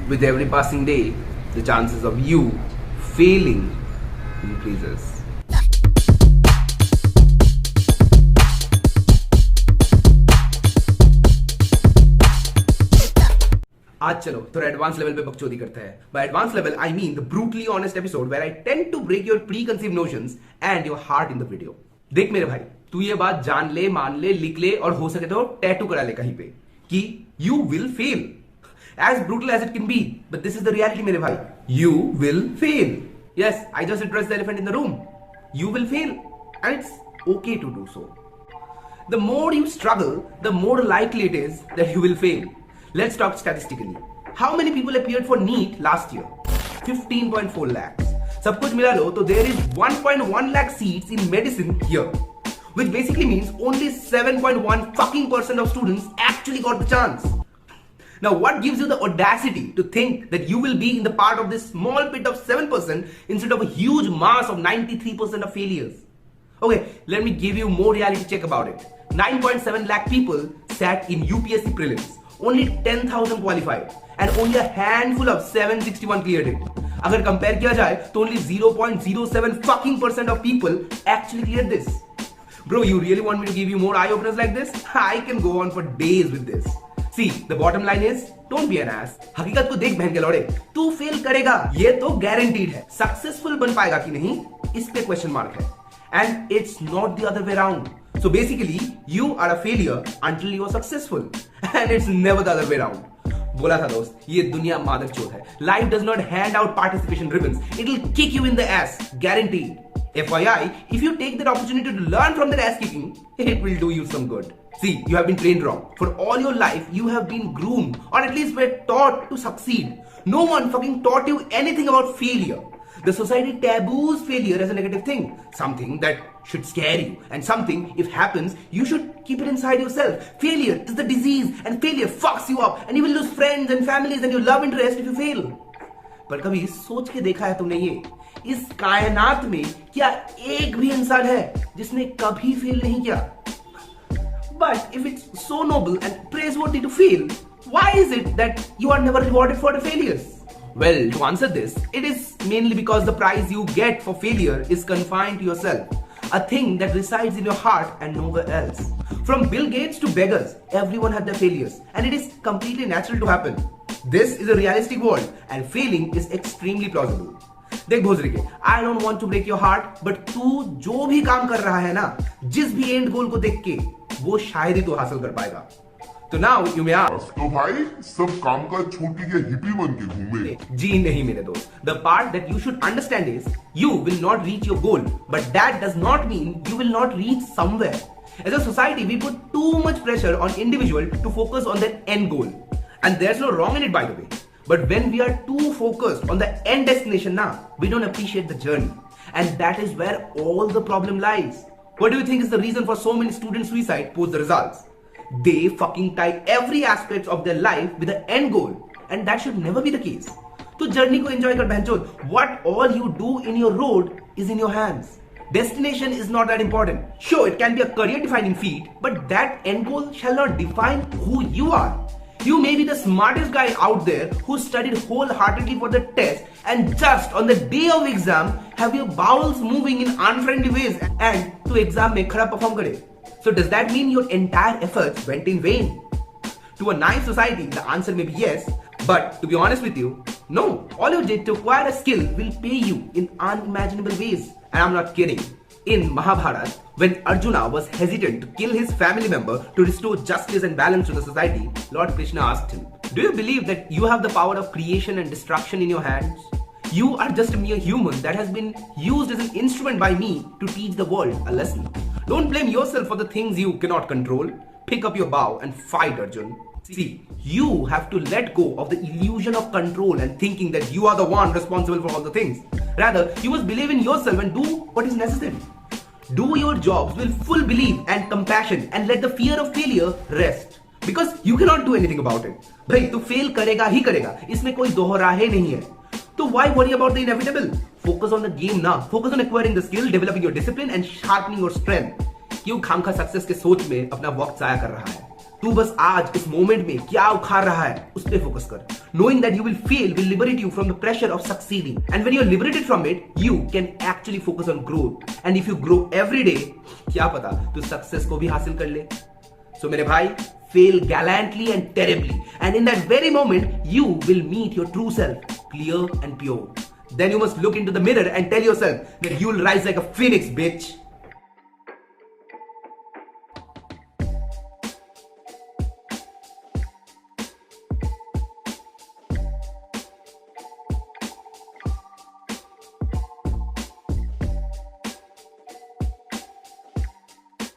With every passing day, the chances of you failing increases. आज चलो थोड़ा advance level पे बकचोदी करते हैं. By advance level I mean the brutally honest episode where I tend to break your preconceive notions and your heart in the video. देख मेरे भाई, तू ये बात जान ले, मान ले, लिख ले और हो सके तो टैटू करा ले कहीं पे कि you will fail. As brutal as it can be, but this is the reality मेरे भाई. You will fail. Yes, I just addressed the elephant in the room. You will fail, and it's okay to do so. The more you struggle, the more likely it is that you will fail. Let's talk statistically. How many people appeared for NEET last year? 15.4 lakhs. सब कुछ मिला लो तो there is 1.1 lakh seats in medicine here, which basically means only 7.1 fucking % of students actually got the chance. Now, what gives you the audacity to think that you will be in the part of this small bit of 7% instead of a huge mass of 93% of failures? Okay, let me give you more reality check about it. 9.7 lakh people sat in UPSC prelims. Only 10,000 qualified and only a handful of 761 cleared it. अगर compare किया जाए तो only 0.07 fucking % of people actually cleared this. Bro, you really want me to give you more eye openers like this? I can go on for days with this. See, the bottom line is, don't be an ass. हकीकत को देख बहन के लौड़े, तू fail करेगा, ये तो guaranteed है. सक्सेसफुल बन पाएगा कि नहीं, इस पे क्वेश्चन मार्क है. And it's not the other way around. So basically, you are a failure until you are successful. And it's never the other way around. बोला था दोस्त, ये दुनिया मादक चोद है. Life does not hand out participation ribbons. It will kick you in the ass, guaranteed. FYI, if you take that opportunity to learn from that ass kicking, it will do you some good. See, you have been trained wrong. For all your life, you have been groomed, or at least were taught to succeed. No one fucking taught you anything about failure. The society taboos failure as a negative thing, something that should scare you, and something, if happens, you should keep it inside yourself. Failure is the disease, and failure fucks you up, and you will lose friends and families and your love interest if you fail. पर कभी सोच के देखा है तुमने ये? इस कायनात में क्या एक भी इंसान है जिसने कभी फेल नहीं किया? But if it's so noble and praiseworthy to fail, why is it that you are never rewarded for the failures? Well, to answer this, it is mainly because the prize you get for failure is confined to yourself, a thing that resides in your heart and nowhere else. From Bill Gates to beggars, everyone had their failures, and it is completely natural to happen. This is a realistic world, and failing is extremely plausible. देख भोजरी के, I don't want to break your heart, but तू जो भी काम कर रहा है ना, जिस भी एंड गोल को देख के, वो शायद ही तू हासिल कर पाएगा. तो नाउ यू मे आस्क, तो भाई सब काम का छोड़ के हिप्पी बन के घूमे? जी नहीं मेरे दोस्त. The part that you should understand is you will not reach your goal, but that does not mean you will not reach somewhere. As a society, we put too much pressure on individual to focus on their end goal, and there's no wrong in it, by the way. But when we are too focused on the end destination now, we don't appreciate the journey, and that is where all the problem lies. What do you think is the reason for so many student suicide post the results? They fucking tie every aspect of their life with the end goal, and that should never be the case. तो journey को enjoy कर बहनचोद. What all you do in your road is in your hands. Destination is not that important. Sure, it can be a career-defining feat, but that end goal shall not define who you are. You may be the smartest guy out there who studied wholeheartedly for the test, and just on the day of exam have your bowels moving in unfriendly ways and to exam में खराब perform करे. So does that mean your entire efforts went in vain? To a nice society, the answer may be yes, but to be honest with you, no. All you did to acquire a skill will pay you in unimaginable ways, and I'm not kidding. In Mahabharata, when Arjuna was hesitant to kill his family member to restore justice and balance to the society, Lord Krishna asked him, "Do you believe that you have the power of creation and destruction in your hands? You are just a mere human that has been used as an instrument by me to teach the world a lesson. Don't blame yourself for the things you cannot control. Pick up your bow and fight, Arjun." See, you have to let go of the illusion of control and thinking that you are the one responsible for all the things. Rather, you must believe in yourself and do what is necessary. Do your jobs with full belief and compassion and let the fear of failure rest. Because you cannot do anything about it. भाई तू fail करेगा ही करेगा, इसमें कोई दोहराहे नहीं है. तो why worry about the inevitable? Focus on the game now. Focus on acquiring the skill, developing your discipline and sharpening your strength. क्यों खामखा सक्सेस के सोच में अपना वक्त जाया कर रहा है? तू बस आज इस मोमेंट में क्या उखाड़ रहा है उस पे फोकस कर. Knowing that you will fail will liberate you from the pressure of succeeding. And when you're liberated from it, you can actually focus on growth. And if you grow every day, क्या पता तू success को भी हासिल कर ले. So मेरे भाई, fail gallantly and terribly. And in that very moment, you will meet your true self, clear and pure. Then you must look into the mirror and tell yourself that you will rise like a phoenix, bitch.